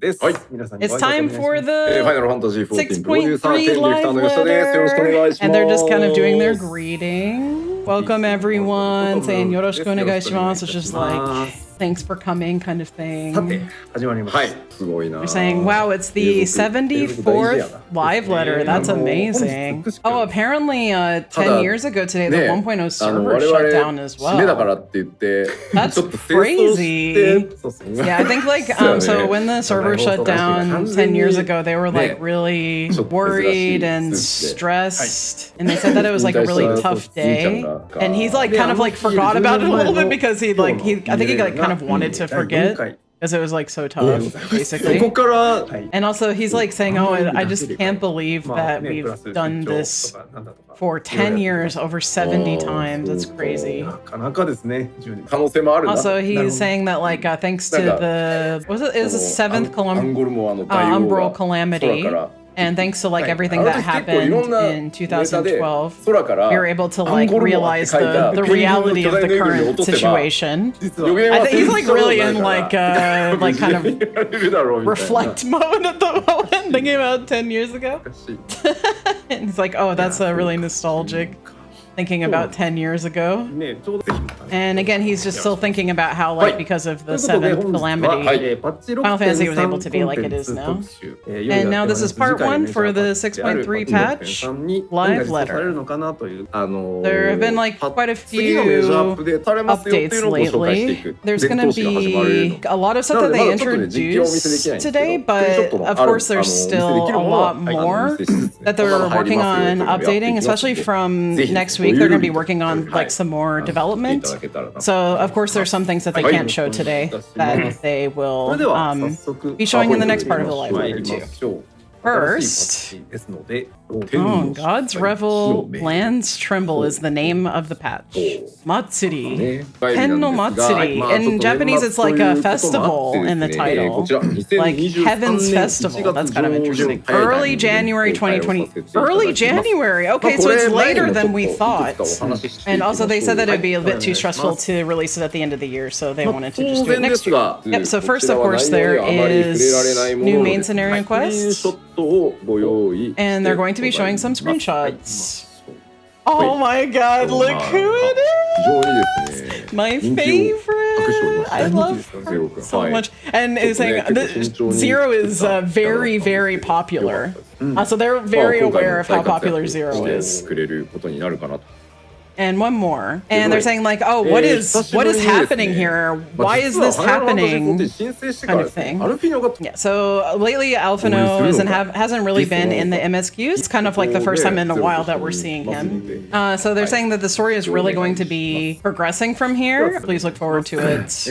It's time for the 6.3 live letter, and they're just kind of doing their greeting. Welcome everyone, saying yoroshiku onegaishimasu, which is like thanks for coming kind of thing. They're saying, wow, it's the 74th live letter. That's amazing. Oh, apparently 10 years ago today, the 1.0 server shut down as well. That's crazy. Yeah, I think like, so when the server shut down 10 years ago, they were like really worried and stressed. And they said that it was like a really tough day. And he's like kind of like forgot about it a little bit because I think he like kind of wanted to forget because it was like so tough, basically. And also he's like saying, oh, I just can't believe that we've done this for 10 years, over 70 times. It's crazy. Also, he's saying that like thanks to the, is the 7th umbral calamity, and thanks to like everything that happened in 2012, we were able to like realize the reality of the current situation. I think he's like really in like kind of reflect mode at the moment, thinking about 10 years ago. And he's like, oh, that's really nostalgic. Thinking about 10 years ago. And again, he's just still thinking about how, like, because of the 7th calamity, Final Fantasy was able to be like it is now. And now this is part 1 for the 6.3 patch live letter. There have been like quite a few updates lately. There's going to be a lot of stuff that they introduced today, but of course there's still a lot more that they're working on updating, especially from next week. They're going to be working on like some more development. So of course there's some things that they can't show today that they will be showing in the next part of the live letter too. First, God's Revel Lands Tremble is the name of the patch. Matsuri. Ken no Matsuri. In Japanese, it's like a festival in the title. Like Heaven's Festival. That's kind of interesting. Early January 2020. Early January. Okay, so it's later than we thought. And also they said that it would be a bit too stressful to release it at the end of the year, so they wanted to just do it next year. Yep, so first, of course, there is new main scenario quest. And they're going to be showing some screenshots. Oh my god, look who it is! My favorite! I love her so much. And it's saying Zero is very, very popular. So they're very aware of how popular Zero is. And one more. And they're saying like, oh, what is happening here? Why is this happening? Kind of thing. Yeah, so lately Alphino hasn't really been in the MSQs. It's kind of like the first time in a while that we're seeing him. So they're saying that the story is really going to be progressing from here. Please look forward to it.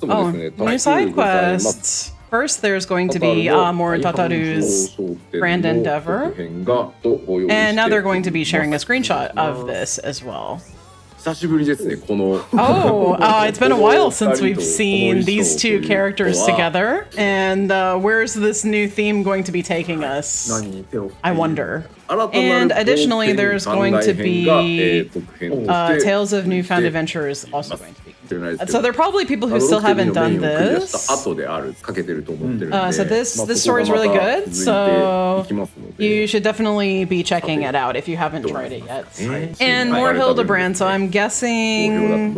Oh, new side quests. First, there's going to be more Tataru's Grand Endeavor. And now they're going to be sharing a screenshot of this as well. Oh, it's been a while since we've seen these two characters together. And where's this new theme going to be taking us? I wonder. And additionally, there's going to be Tales of Newfound Adventures also going to be. So there are probably people who still haven't done this. So this story is really good. So you should definitely be checking it out if you haven't tried it yet. And more Hildibrand. So I'm guessing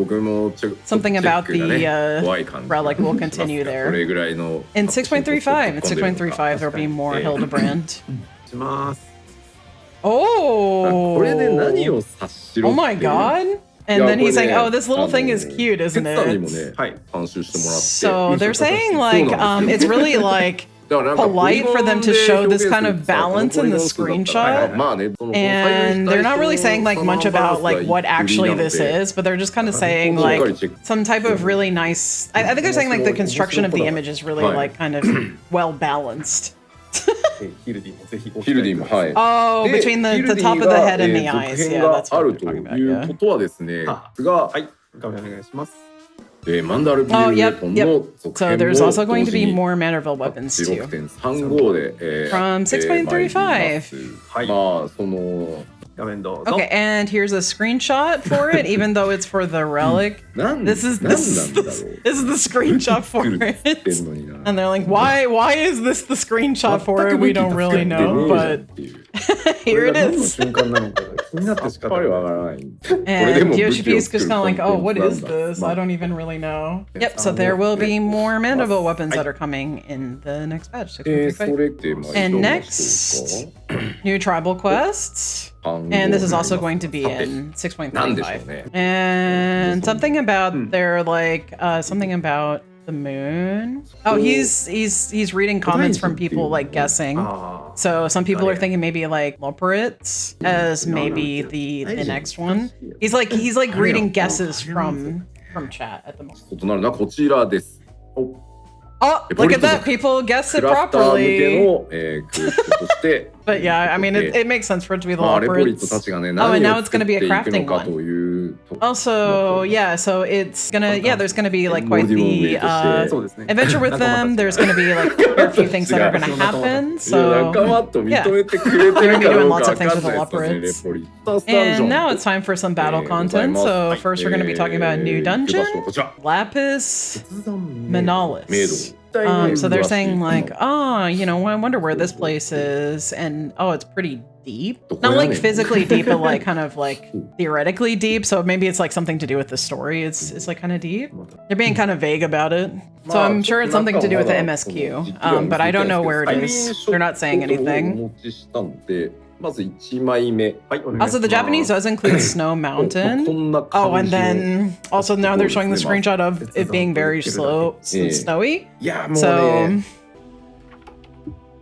something about the Relic will continue there. In 6.35, it's 6.35. There'll be more Hildibrand. Oh! Oh my god! And then he's saying, oh, this little thing is cute, isn't it? So they're saying like, it's really like polite for them to show this kind of balance in the screenshot. And they're not really saying like much about like what actually this is, but they're just kind of saying like some type of really nice, I think they're saying like the construction of the image is really like kind of well balanced. Oh, between the top of the head and the eyes. Yeah, that's what we're talking about. Yeah. Oh, yep. So there's also going to be more Manderville weapons too. From 6.35. Okay, and here's a screenshot for it, even though it's for the Relic. This is the screenshot for it. And they're like, why is this the screenshot for it? We don't really know, but here it is. And GOCP is just kind of like, oh, what is this? I don't even really know. Yep, so there will be more Manderville weapons that are coming in the next patch. 6.35. And next, new tribal quests. And this is also going to be in 6.35. And something about they're like something about the moon. Oh, he's reading comments from people like guessing. So some people are thinking maybe like Loporits as maybe the next one. He's like reading guesses from chat at the moment. Oh, look at that! People guess it properly. But yeah, I mean, it makes sense for it to be the Loporits. Oh, and now it's going to be a crafting one. Also, yeah, so it's gonna, there's gonna be like quite the adventure with them. There's gonna be like a few things that are gonna happen. So yeah, they're gonna be doing lots of things with the Loporits. And now it's time for some battle content. So first, we're gonna be talking about a new dungeon, Lapis Manalis. So they're saying like, oh, you know, I wonder where this place is, and oh, it's pretty deep. Not like physically deep, but like kind of like theoretically deep. So maybe it's like something to do with the story. It's like kind of deep. They're being kind of vague about it. So I'm sure it's something to do with the MSQ, but I don't know where it is. They're not saying anything. Also, the Japanese does include Snow Mountain. Oh, and then also now they're showing the screenshot of it being very snowy. So,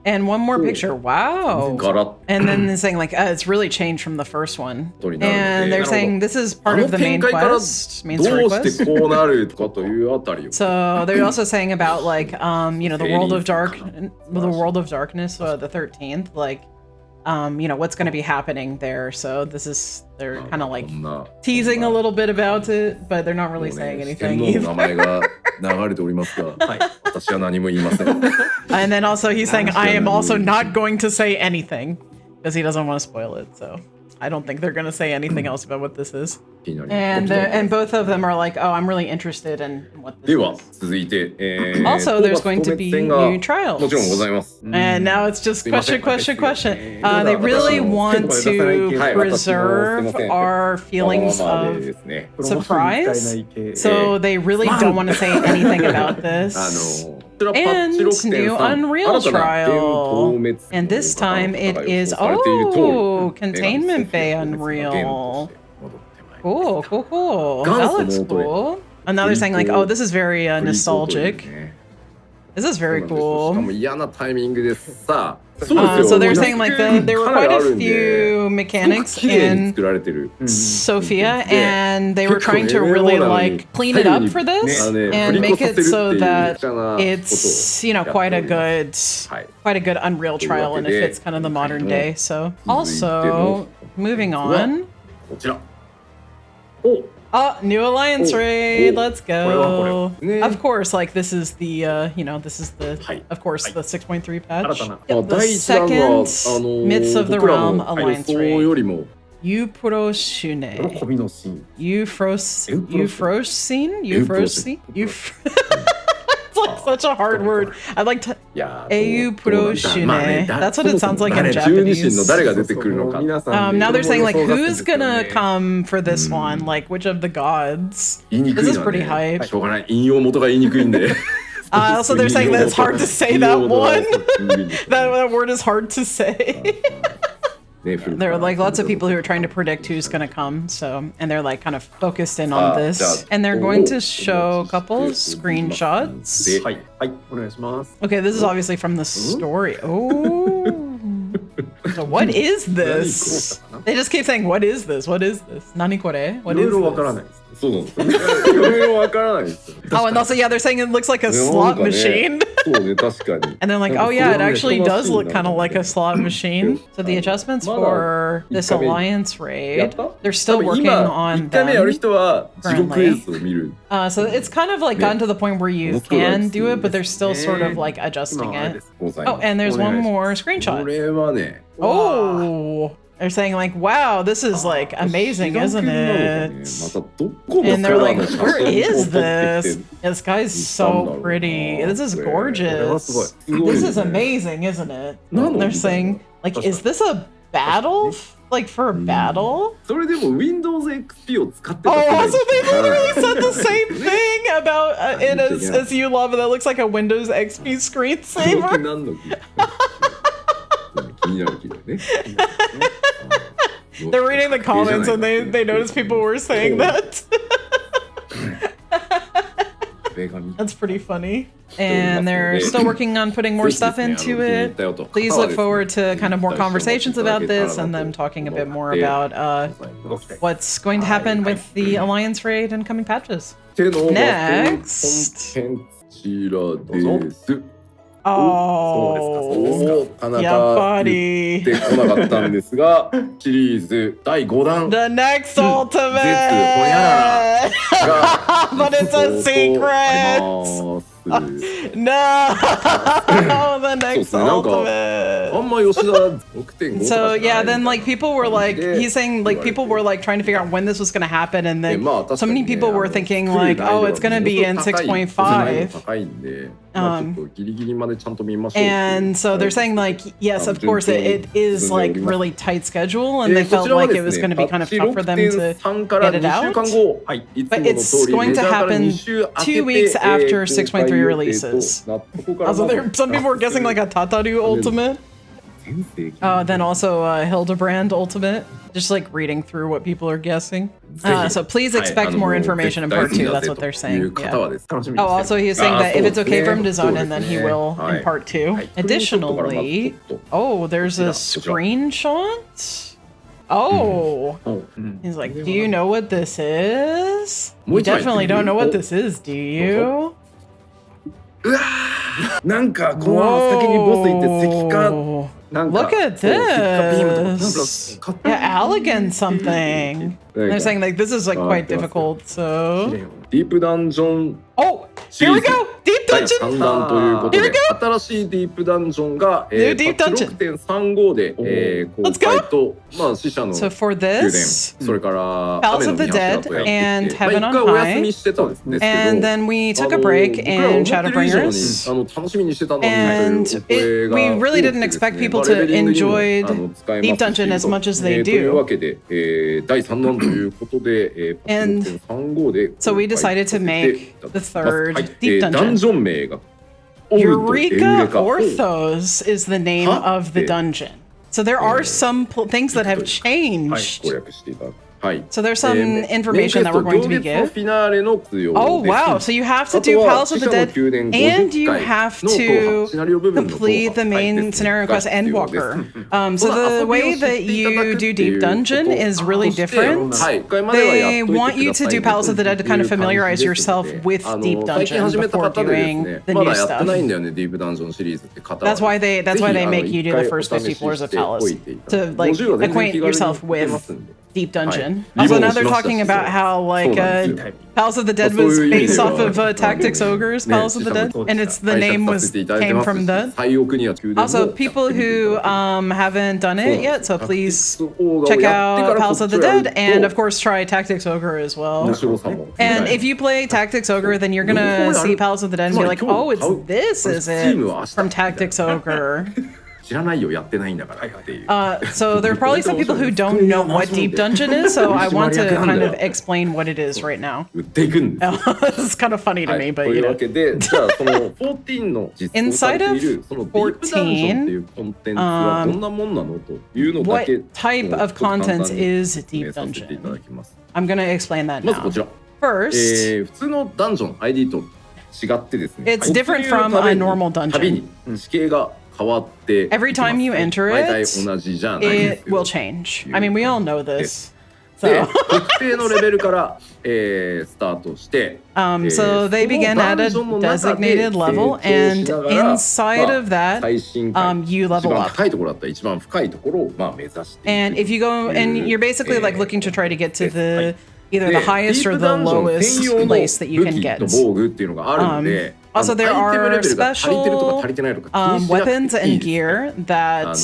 and one more picture. Wow. And then they're saying like, it's really changed from the first one. And they're saying this is part of the main quest, main story quest. So they're also saying about like, you know, the World of Darkness, the 13th, like, you know, what's going to be happening there. So this is, they're kind of like teasing a little bit about it, but they're not really saying anything either. And then also he's saying, I am also not going to say anything because he doesn't want to spoil it. So I don't think they're going to say anything else about what this is. And both of them are like, oh, I'm really interested in what this is. Also, there's going to be new trials. And now it's just question. They really want to preserve our feelings of surprise. So they really don't want to say anything about this. And new Unreal trial. And this time it is, Containment Bay Unreal. Cool. That looks cool. And now they're saying like, oh, this is very nostalgic. This is very cool. So they're saying like there were quite a few mechanics in Sophia, and they were trying to really like clean it up for this and make it so that it's, you know, quite a good Unreal trial, and it fits kind of the modern day. So also moving on. Oh, new alliance raid! Let's go. Of course, like this is the you know, this is the of course the 6.3 patch. Yep, the second Myths of the Realm alliance raid. Euphrosyne. It's like such a hard word. I'd like to. Euphrosyne. That's what it sounds like in Japanese. Now they're saying like, who's gonna come for this one? Like, which of the gods? This is pretty hype. Also, they're saying that it's hard to say that one. that word is hard to say. There are like lots of people who are trying to predict who's going to come, so, and they're like kind of focused in on this, and they're going to show a couple of screenshots. Okay, this is obviously from the story. Oh, so what is this? They just keep saying, "What is this? What is this? Nani kore? What is this?" Oh, and also, yeah, they're saying it looks like a slot machine. And they're like, oh yeah, it actually does look kind of like a slot machine. So the adjustments for this alliance raid, they're still working on them currently. So it's kind of like gotten to the point where you can do it, but they're still sort of like adjusting it. Oh, and there's one more screenshot. Oh, They're saying like, wow, this is like amazing, isn't it? And they're like, where is this? This guy's so pretty. This is gorgeous. This is amazing, isn't it? And they're saying like, is this a battle? Like for a battle? Oh, so they literally said the same thing about it as you love it. That looks like a Windows XP screensaver. They're reading the comments and they noticed people were saying that. That's pretty funny. And they're still working on putting more stuff into it. Please look forward to kind of more conversations about this and them talking a bit more about what's going to happen with the Alliance raid and coming patches. Next. Oh, yeah, buddy. The next ultimate! But it's a secret! No! The next ultimate! So yeah, then like people were like, he's saying like people were like trying to figure out when this was going to happen, and then so many people were thinking like, oh, it's going to be in 6.5. And so they're saying like, yes, of course it is like really tight schedule, and they felt like it was going to be kind of tough for them to get it out. But it's going to happen 2 weeks after 6.3 releases. Also, some people were guessing like a Tataru ultimate. Then also Hildibrand ultimate. Just like reading through what people are guessing. So please expect more information in part 2. That's what they're saying. Yeah. Oh, also he's saying that if it's okay for him to zone in, then he will in part 2. Additionally, oh, there's a screenshot. Oh, he's like, do you know what this is? You definitely don't know what this is, do you? Whoa. Look at this! Yeah, elegant something. They're saying like this is like quite difficult, so... Deep Dungeon. Oh! Here we go! Deep Dungeon! Here we go! New Deep Dungeon. Let's go! So for this, Palace of the Dead and Heaven on High, and then we took a break in Shadowbringers, and we really didn't expect people to enjoy Deep Dungeon as much as they do. And so we decided to make the third Deep Dungeon. Eureka Orthos is the name of the dungeon. So there are some things that have changed. So there's some information that we're going to be given. Oh wow, so you have to do Palace of the Dead and you have to complete the main scenario quest Endwalker. So the way that you do Deep Dungeon is really different. They want you to do Palace of the Dead to kind of familiarize yourself with Deep Dungeon before doing the new stuff. That's why they make you do the first 50 floors of Palace to like acquaint yourself with Deep Dungeon. Also, now they're talking about how like Palace of the Dead was based off of Tactics Ogre's Palace of the Dead, and it's the name came from that. Also, people who haven't done it yet, so please check out Palace of the Dead, and of course try Tactics Ogre as well. And if you play Tactics Ogre, then you're gonna see Palace of the Dead and be like, oh, it's this, is it? From Tactics Ogre. So there are probably some people who don't know what Deep Dungeon is, so I want to kind of explain what it is right now. It's kind of funny to me, but you know. Inside of 14, what type of content is Deep Dungeon? I'm going to explain that now. First, it's different from a normal dungeon. Every time you enter it, it will change. I mean, we all know this. So, so they begin at a designated level, and inside of that, you level up. And if you go, and you're basically like looking to try to get to the either the highest or the lowest place that you can get. Also, there are special weapons and gear that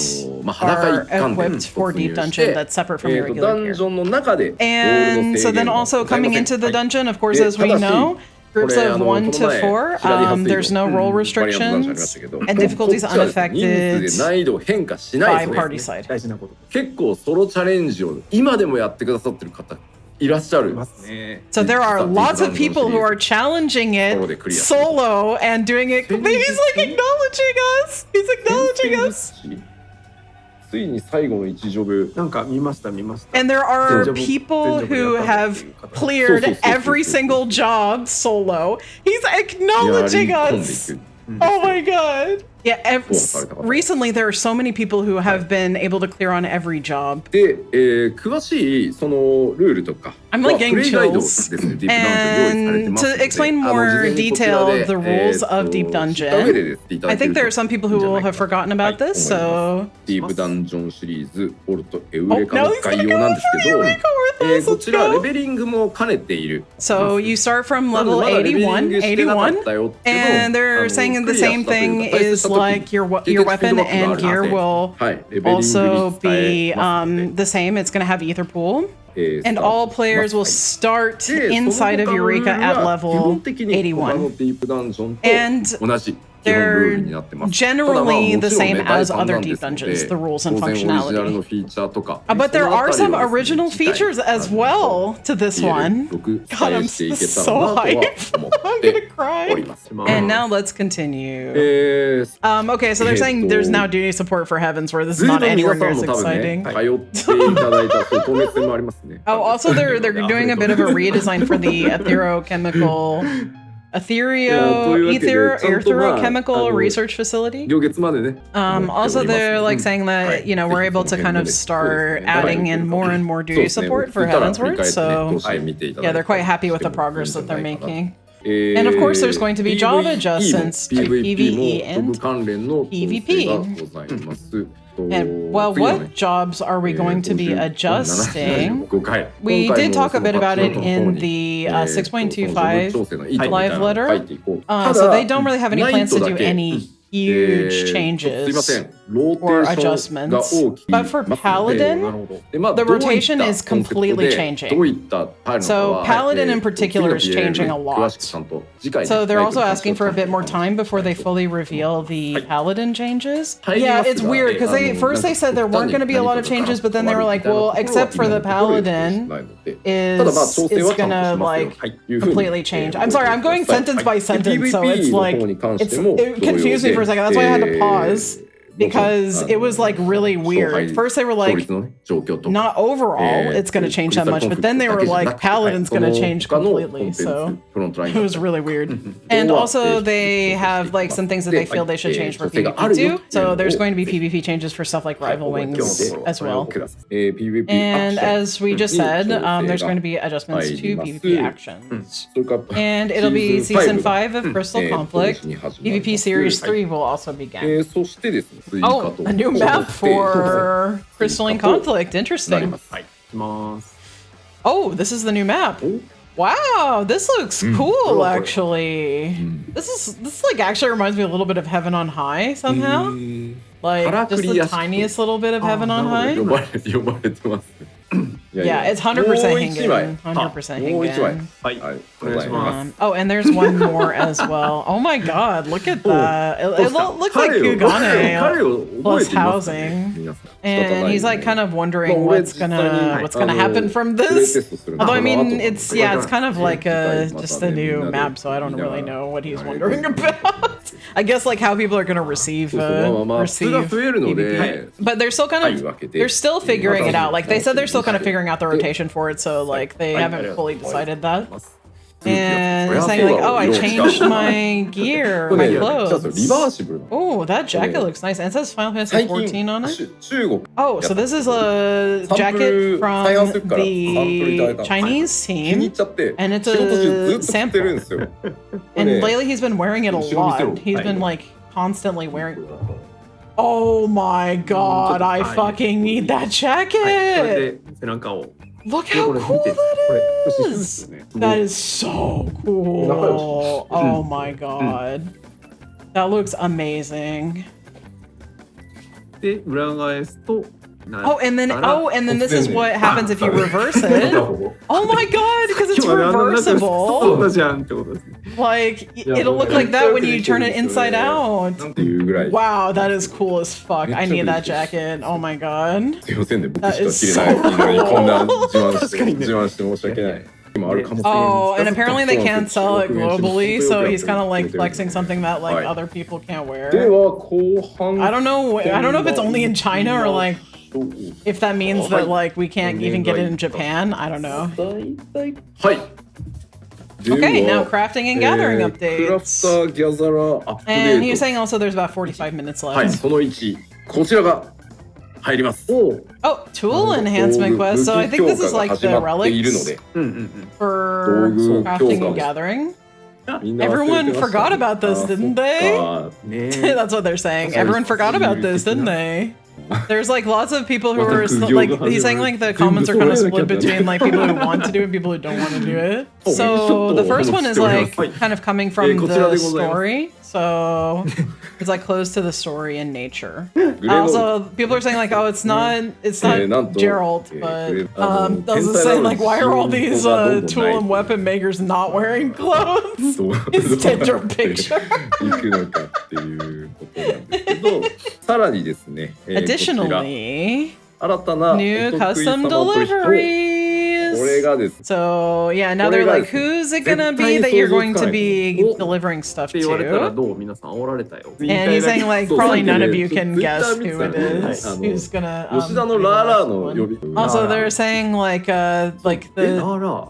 are equipped for Deep Dungeon that's separate from your regular gear. And so then also coming into the dungeon, of course, as we know, groups of 1 to 4, there's no role restrictions, and difficulties unaffected by party side. 結構ソロチャレンジを今でもやってくださってる方いらっしゃる。 So there are lots of people who are challenging it solo and doing it. He's like acknowledging us. He's acknowledging us. ついに最後の1ジョブなんか見ました。 And there are people who have cleared every single job solo. He's acknowledging us. Oh my god. Yeah, recently there are so many people who have been able to clear on every job. で、詳しいそのルールとか I'm like getting chills. And to explain more detail the rules of Deep Dungeon, I think there are some people who will have forgotten about this, so... ディープダンジョンシリーズオルトエウレカの概要なんですけど、こちらレベリングも兼ねている。 So you start from level 81, and they're saying the same thing is like your weapon and gear will also be the same. It's going to have Ether Pool. And all players will start inside of Eureka at level 81. And they're generally the same as other deep dungeons, the rules and functionality. But there are some original features as well to this one. God, I'm so hyped. I'm gonna cry. And now let's continue. Okay, so they're saying there's now duty support for Heavens, where this is not anywhere near as exciting. Oh, also they're doing a bit of a redesign for the etherochemical research facility. Also, they're like saying that, you know, we're able to kind of start adding in more and more duty support for Heavensward. So yeah, they're quite happy with the progress that they're making. And of course, there's going to be job adjustments to PvE and PvP. And, well, what jobs are we going to be adjusting? We did talk a bit about it in the 6.25 live letter. So they don't really have any plans to do any huge changes or adjustments. But for Paladin, the rotation is completely changing. So Paladin in particular is changing a lot. So they're also asking for a bit more time before they fully reveal the Paladin changes. Yeah, it's weird because first they said there weren't going to be a lot of changes, but then they were like, well, except for the Paladin is going to like completely change. I'm sorry, I'm going sentence by sentence, so it's like it confused me for a second. That's why I had to pause. Because it was like really weird. First they were like, not overall it's going to change that much, but then they were like, Paladin's going to change completely, so it was really weird. And also they have like some things that they feel they should change for PvP too, so there's going to be PvP changes for stuff like Rival Wings as well. And as we just said, there's going to be adjustments to PvP actions. And it'll be Season 5 of Crystal Conflict. PvP Series 3 will also begin. Oh, a new map for Crystalline Conflict. Interesting. Oh, this is the new map. Wow, this looks cool, actually. This like actually reminds me a little bit of Heaven on High somehow. Like just the tiniest little bit of Heaven on High. Yeah, it's 100% Hingen. 100% Hingen. Oh, and there's one more as well. Oh my god, look at that. It looks like Kugane plus housing. And he's like kind of wondering what's gonna happen from this. Although I mean it's kind of like just a new map, so I don't really know what he's wondering about. I guess like how people are gonna receive PvP. But they're still figuring it out. Like they said they're still kind of figuring out the rotation for it, so like they haven't fully decided that. And saying like, oh, I changed my gear, my clothes. Oh, that jacket looks nice. And it says Final Fantasy 14 on it. Oh, so this is a jacket from the Chinese team, and it's a sample. And lately he's been wearing it a lot. He's been like constantly wearing it. Oh my god, I fucking need that jacket! Look how cool that is! That is so cool. Oh my god. That looks amazing. Oh, and then this is what happens if you reverse it. Oh my god, because it's reversible. Like, it'll look like that when you turn it inside out. Wow, that is cool as fuck. I need that jacket. Oh my god. That is so cool. Oh, and apparently they can't sell it globally, so he's kind of like flexing something that like other people can't wear. I don't know if it's only in China or like if that means that like we can't even get it in Japan. I don't know. Okay, now crafting and gathering updates. And he was saying also there's about 45 minutes left. Oh, tool enhancement quest. So I think this is like the relics for crafting and gathering. Everyone forgot about this, didn't they? That's what they're saying. Everyone forgot about this, didn't they? There's like lots of people who are like, he's saying like the comments are kind of split between like people who want to do it and people who don't want to do it. So the first one is like kind of coming from the story. So it's like close to the story in nature. Also, people are saying like, oh, it's not Gerald, but those are saying like, why are all these tool and weapon makers not wearing clothes? His Tinder picture. Additionally, new custom deliveries. So yeah, now they're like, who's it gonna be that you're going to be delivering stuff to? And he's saying like, probably none of you can guess who it is. Who's gonna? Also, they're saying like the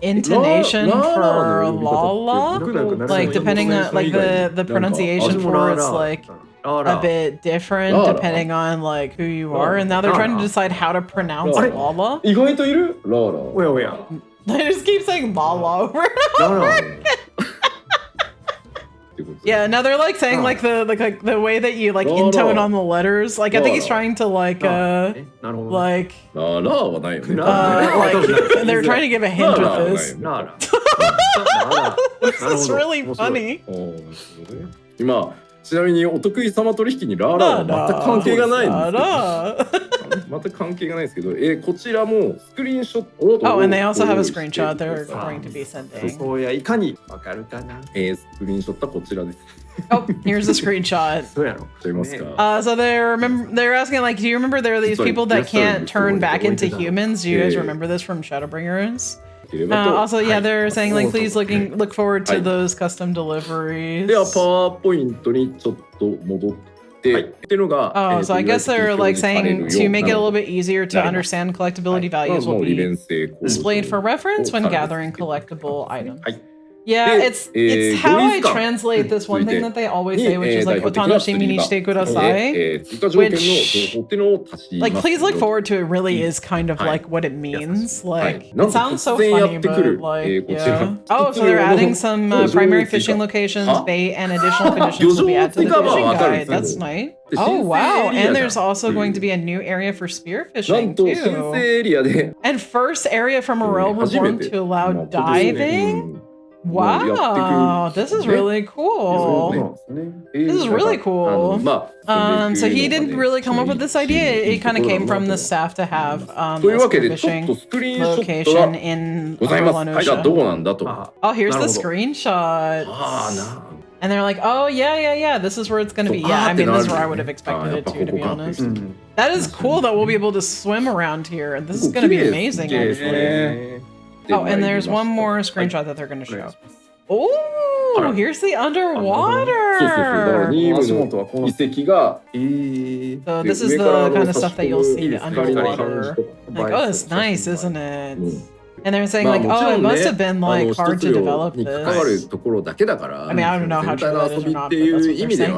intonation for "la," like depending on like the pronunciation for it's like a bit different depending on like who you are, and now they're trying to decide how to pronounce "lala." They just keep saying "lala" over and over again. Yeah, now they're like saying like the way that you like intone on the letters. Like I think he's trying to like they're trying to give a hint with this. This is really funny. ちなみにお得意様取引にラーラは全く関係がないんですけど、全く関係がないですけど、こちらもスクリーンショットを Oh, and they also have a screenshot they're going to be sending. そうやいかにわかるかな。スクリーンショットはこちらです。 Oh, here's the screenshot. So they're asking like, do you remember there are these people that can't turn back into humans? Do you guys remember this from Shadowbringers? Also, yeah, they're saying like, please look forward to those custom deliveries. ではパワーポイントにちょっと戻ってっていうのが Oh, so I guess they're like saying to make it a little bit easier to understand collectability values will be displayed for reference when gathering collectible items. Yeah, it's how I translate this one thing that they always say, which is like "Otanoshimi ni shite kudasai," which like please look forward to. It really is kind of like what it means. Like it sounds so funny, but like yeah. Oh, so they're adding some primary fishing locations, bait, and additional conditions will be added to the fishing guide. That's nice. Oh wow, and there's also going to be a new area for spearfishing too. And first area from Morel Reborn to allow diving. Wow, this is really cool. This is really cool. So he didn't really come up with this idea. It kind of came from the staff to have a fishing location in Lanusha. Oh, here's the screenshot. And they're like, oh, yeah, this is where it's going to be. Yeah, I mean, this is where I would have expected it to be honest. That is cool that we'll be able to swim around here. This is going to be amazing, actually. Oh, and there's one more screenshot that they're going to show. Oh, here's the underwater. So this is the kind of stuff that you'll see underwater. Like, oh, it's nice, isn't it? And they're saying like, oh, it must have been like hard to develop this. I mean, I don't know how true that is or not, but that's what they're saying.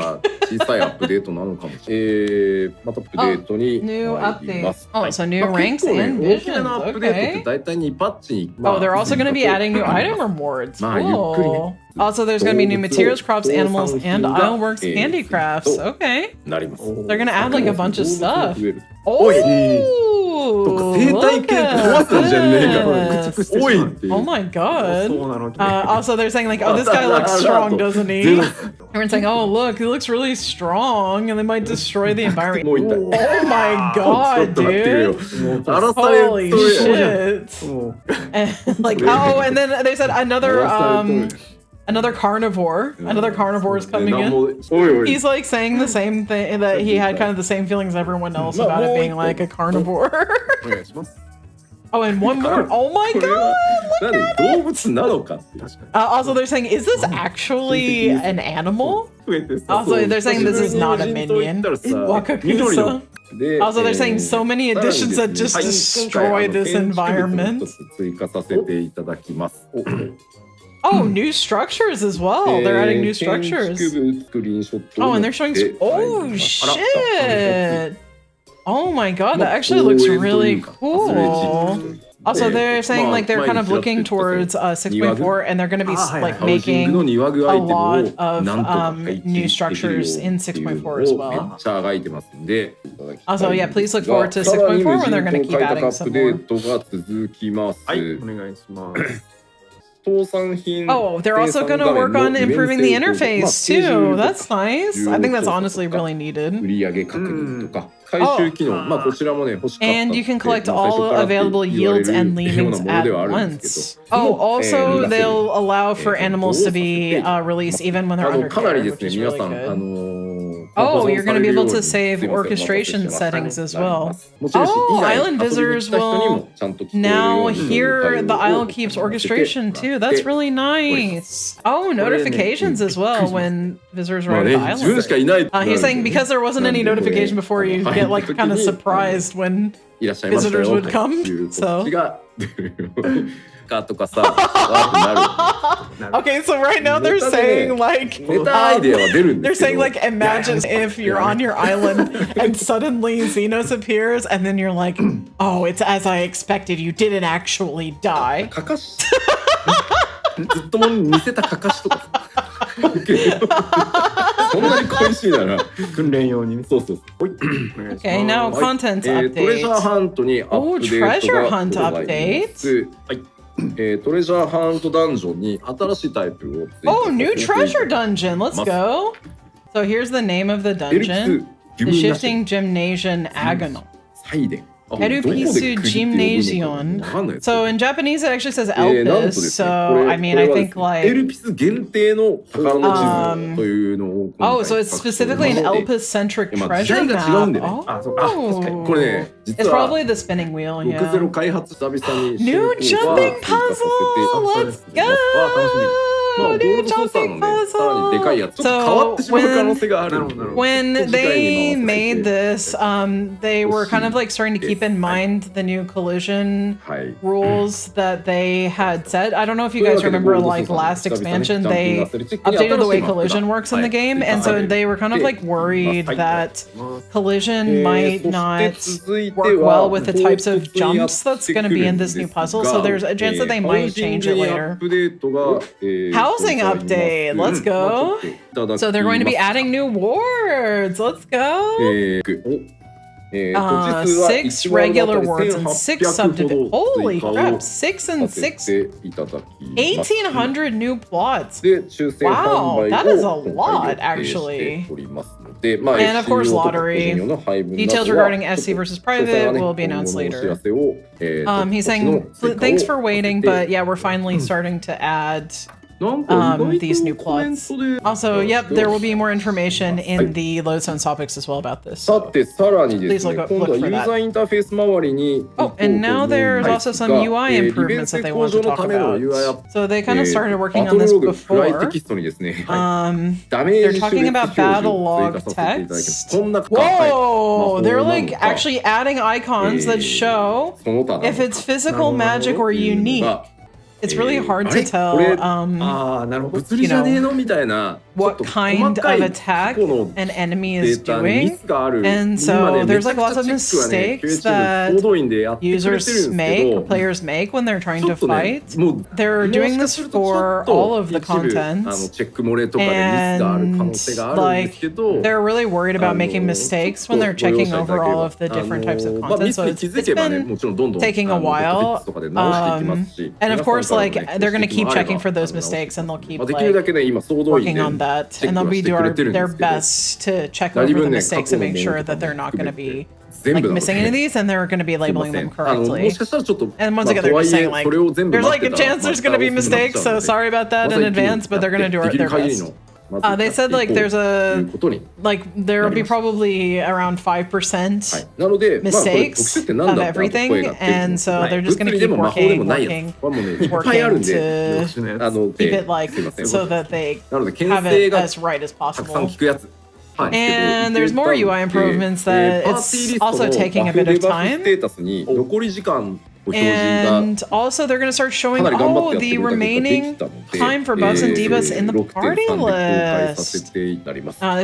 New updates. Oh, so new ranks and visions. Okay. Oh, they're also going to be adding new item rewards. Cool. Also, there's going to be new materials, crops, animals, and Ironworks handicrafts. Okay. They're going to add like a bunch of stuff. Oh, look at this. Oh my god. Also, they're saying like, oh, this guy looks strong, doesn't he? Everyone's saying, oh, look, he looks really strong, and they might destroy the environment. Oh my god, dude. Holy shit. And, like, oh, and then they said another carnivore. Another carnivore is coming in. He's like saying the same thing, that he had kind of the same feelings as everyone else about it being like a carnivore. Oh, and one more. Oh my god! Look at it. Also, they're saying, is this actually an animal? Also, they're saying this is not a minion. Wakakusa. Also, they're saying so many additions that just destroy this environment. Oh, new structures as well. They're adding new structures. Oh, and they're showing... Oh, shit! Oh my god, that actually looks really cool. Also, they're saying like they're kind of looking towards 6.4, and they're going to be like making a lot of new structures in 6.4 as well. Also, yeah, please look forward to 6.4 when they're going to keep adding some more. Oh, they're also going to work on improving the interface too. That's nice. I think that's honestly really needed. Oh. And you can collect all available yields and leavings at once. Oh, also they'll allow for animals to be released even when they're under care, which is really good. Oh, you're going to be able to save orchestration settings as well. Oh, island visitors will now hear the Isle Keep's orchestration too. That's really nice. Oh, notifications as well when visitors are on the island. He's saying because there wasn't any notification before, you get like kind of surprised when visitors would come. So. Okay, so right now they're saying like they're saying like, imagine if you're on your island and suddenly Xenos appears, and then you're like, oh, it's as I expected, you didn't actually die. Okay, now content update. Oh, treasure hunt update. Oh, new treasure dungeon. Let's go. So here's the name of the dungeon. The Shifting Gymnasium Agonal. Erupisu Gymnation. So in Japanese it actually says Elpis, so I mean I think like oh, so it's specifically an Elpis-centric treasure map. Oh. It's probably the spinning wheel, yeah. New jumping puzzle! Let's go! New jumping puzzle! So when they made this, they were kind of like starting to keep in mind the new collision rules that they had set. I don't know if you guys remember, like last expansion, they updated the way collision works in the game, and so they were kind of like worried that collision might not work well with the types of jumps that's going to be in this new puzzle, so there's a chance that they might change it later. Housing update, let's go. So they're going to be adding new wards, let's go. 6 regular wards and 6 subdivisions. Holy crap, 6 and 6. 1,800 new plots. Wow, that is a lot, actually. And of course, lottery. Details regarding SC versus private will be announced later. He's saying, thanks for waiting, but yeah, we're finally starting to add these new plots. Also, yep, there will be more information in the Lodestone topics as well about this. So please look for that. Oh, and now there's also some UI improvements that they want to talk about. So they kind of started working on this before. They're talking about battle log text. Whoa! They're like actually adding icons that show if it's physical, magic, or unique. It's really hard to tell, you know, what kind of attack an enemy is doing. And so there's like lots of mistakes that users make, or players make when they're trying to fight. They're doing this for all of the content. And like they're really worried about making mistakes when they're checking over all of the different types of content. So it's been taking a while. And of course, like they're gonna keep checking for those mistakes, and they'll keep like working on that, and they'll be doing their best to check over the mistakes and make sure that they're not going to be like missing any of these, and they're going to be labeling them correctly. And once again, they're just saying like there's like a chance there's going to be mistakes, so sorry about that in advance, but they're going to do their best. They said like there's a there will be probably around 5% mistakes of everything, and so they're just going to keep working to keep it like so that they have it as right as possible. And there's more UI improvements that it's also taking a bit of time. And also they're going to start showing the remaining time for buffs and debuffs in the party list. They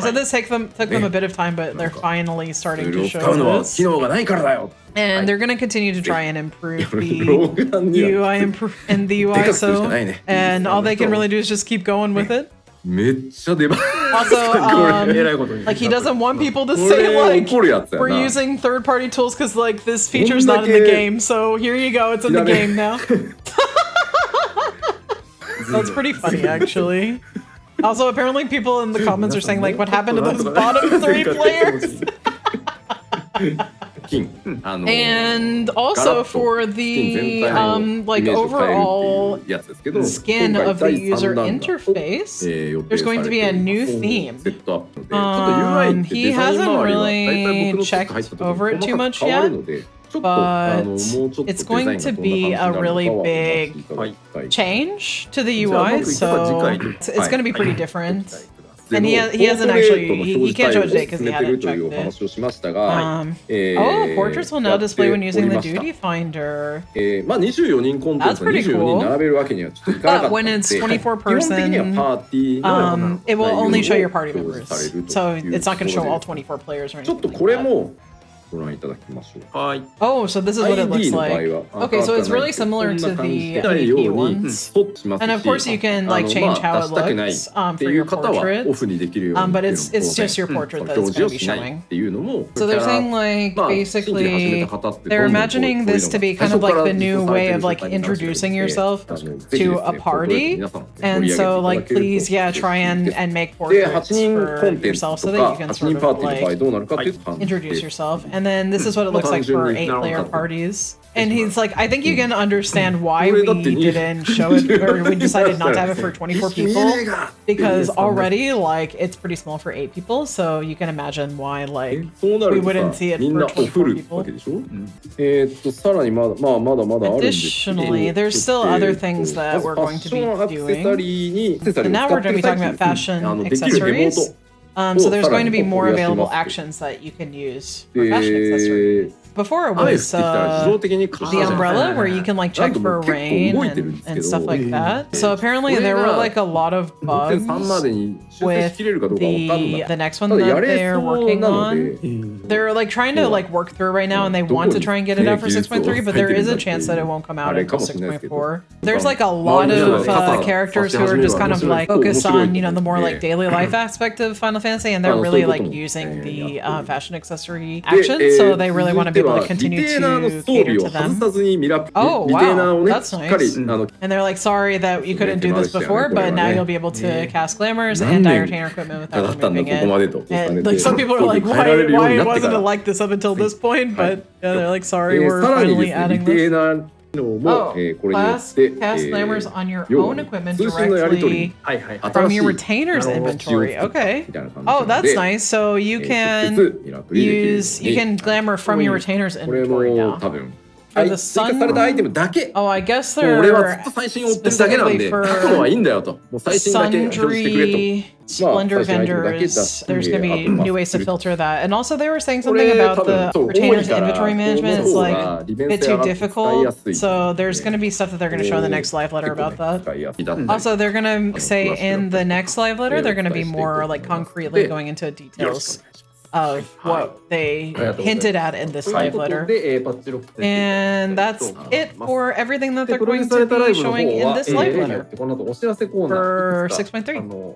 said this took them a bit of time, but they're finally starting to show this. And they're going to continue to try and improve the UI so and all they can really do is just keep going with it. Also, like he doesn't want people to say like we're using third-party tools because like this feature's not in the game. So here you go, it's in the game now. That's pretty funny, actually. Also, apparently people in the comments are saying like, what happened to those bottom 3 players? And also for the like overall skin of the user interface, there's going to be a new theme. He hasn't really checked over it too much yet, but it's going to be a really big change to the UI, so it's going to be pretty different. And he hasn't actually, he can't show it today because he hadn't checked it. Portraits will now display when using the duty finder. That's pretty cool. But when it's 24 person, it will only show your party members. So it's not going to show all 24 players or anything like that. Oh, so this is what it looks like. Okay, so it's really similar to the PvP ones. And of course you can like change how it looks for your portrait. But it's just your portrait that it's going to be showing. So they're saying like basically they're imagining this to be kind of like the new way of like introducing yourself to a party. And so like please try and make portraits for yourself so that you can sort of like introduce yourself. And then this is what it looks like for 8-player parties. And he's like, I think you can understand why we didn't show it, or we decided not to have it for 24 people, because already, like, it's pretty small for 8 people, so you can imagine why, like, we wouldn't see it for 24 people. Additionally, there's still other things that we're going to be doing. And now we're going to be talking about fashion accessories. So there's going to be more available actions that you can use for fashion accessories. Before it was the umbrella where you can like check for rain and stuff like that. So apparently there were like a lot of bugs with the next one that they're working on. They're like trying to like work through right now, and they want to try and get it out for 6.3, but there is a chance that it won't come out until 6.4. There's like a lot of characters who are just kind of like focused on, the more like daily life aspect of Final Fantasy, and they're really like using the fashion accessory action, so they really want to be able to continue to cater to them. Oh wow, that's nice. And they're like, sorry that you couldn't do this before, but now you'll be able to cast glamours and dye retainer equipment without removing it. And like some people are like, why wasn't it like this up until this point? But they're like, sorry, we're finally adding this. Cast glamours on your own equipment directly from your retainer's inventory. Okay. Oh, that's nice. So you can glamour from your retainer's inventory now. For the 追加されたアイテムだけ Oh, I guess もう俺はず they're っと最新を追ってるだけなんで specifically 過去のはいいんだよともう最新だけ表示してくれと Splendor vendors. There's going to be new ways to filter that. And also, they were saying something about the retainers inventory management. It's like a bit too difficult. So there's going to be stuff that they're going to show in the next live letter about that. Also, they're going to say in the next live letter, they're going to be more like concretely going into details of what they hinted at in this live letter. And that's it for everything that they're going to be showing in this live letter for 6.3.